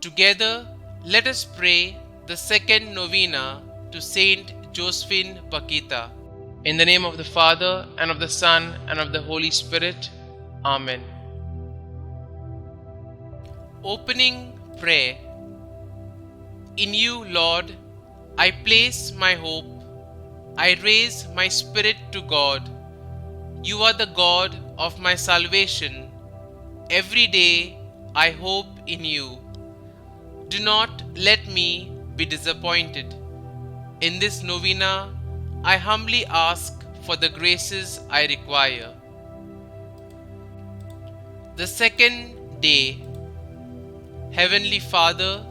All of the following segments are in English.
Together, let us pray the second novena to St Josephine Bakhita. In the name of the Father, and of the Son, and of the Holy Spirit. Amen. Opening prayer. In you, Lord, I place my hope. I raise my spirit to God. You are the God of my salvation. Every day I hope in you. Do not let me be disappointed. In this novena, I humbly ask for the graces I require. The second day. Heavenly Father,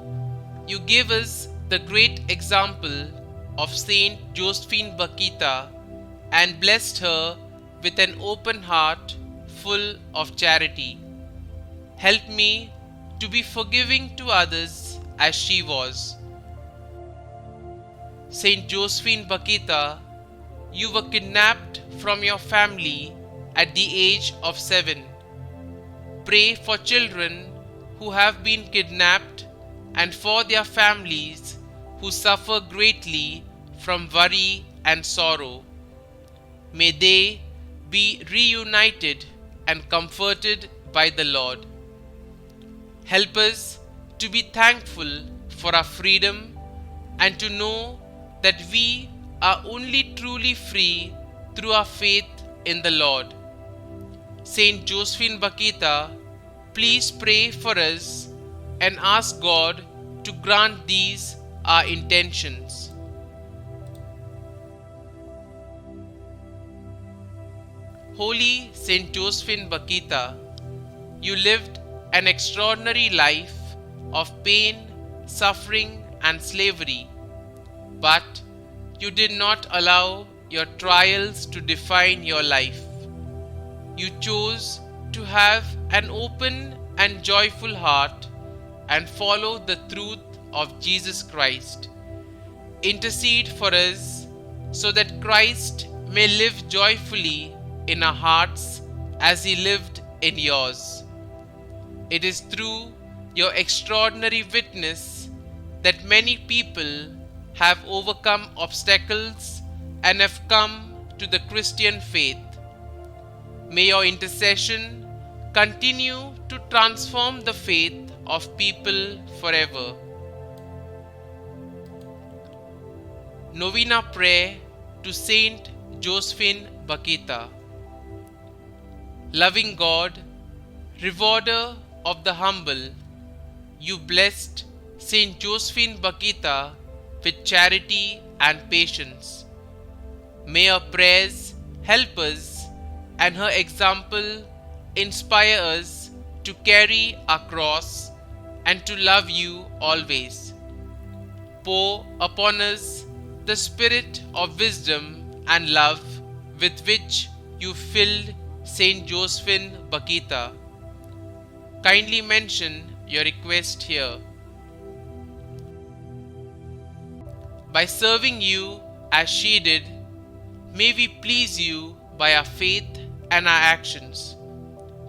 you gave us the great example of St Josephine Bakhita and blessed her with an open heart full of charity. Help me to be forgiving to others as she was. St Josephine Bakhita, you were kidnapped from your family at the age of 7. Pray for children who have been kidnapped and for their families who suffer greatly from worry and sorrow. May they be reunited and comforted by the Lord. Help us to be thankful for our freedom and to know that we are only truly free through our faith in the Lord. St Josephine Bakhita, please pray for us and ask God to grant these our intentions. Holy St Josephine Bakhita, you lived an extraordinary life of pain, suffering, and slavery, but you did not allow your trials to define your life. You chose to have an open and joyful heart and follow the truth of Jesus Christ. Intercede for us so that Christ may live joyfully in our hearts as he lived in yours. It is through your extraordinary witness that many people have overcome obstacles and have come to the Christian faith. May your intercession continue to transform the faith of people forever. Novena prayer to Saint Josephine Bakhita. Loving God, rewarder of the humble, you blessed St Josephine Bakhita with charity and patience. May her prayers help us and her example inspire us to carry our cross and to love you always. Pour upon us the spirit of wisdom and love with which you filled St Josephine Bakhita. Kindly mention your request here. By serving you as she did, may we please you by our faith and our actions.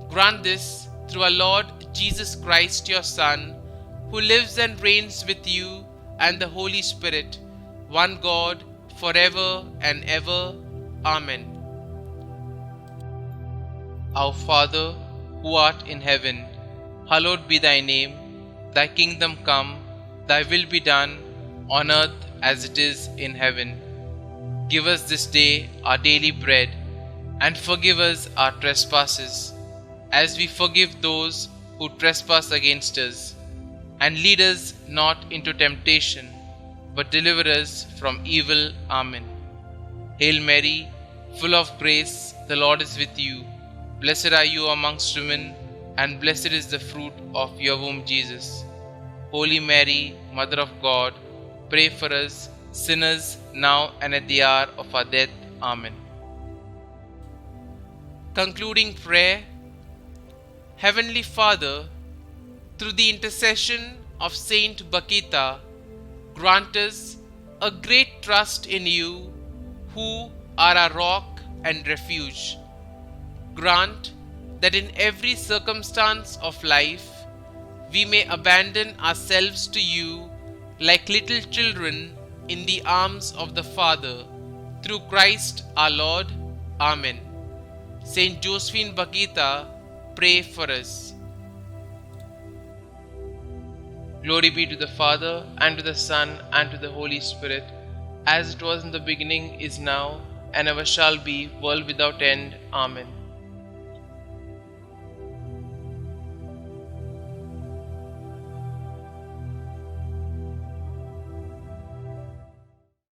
Grant this through our Lord Jesus Christ, your Son, who lives and reigns with you and the Holy Spirit, one God, forever and ever. Amen. Our Father, who art in heaven, hallowed be thy name. Thy kingdom come, thy will be done, on earth as it is in heaven. Give us this day our daily bread, and forgive us our trespasses, as we forgive those who trespass against us. And lead us not into temptation, but deliver us from evil. Amen. Hail Mary, full of grace, the Lord is with you. Blessed are you amongst women, and blessed is the fruit of your womb, Jesus. Holy Mary, Mother of God, pray for us sinners now and at the hour of our death. Amen. Concluding prayer. Heavenly Father, through the intercession of Saint Bakhita, grant us a great trust in you, who are our rock and refuge. Grant that in every circumstance of life we may abandon ourselves to you like little children in the arms of the Father. Through Christ our Lord. Amen. St Josephine Bakhita, pray for us. Glory be to the Father, and to the Son, and to the Holy Spirit, as it was in the beginning, is now, and ever shall be, world without end. Amen.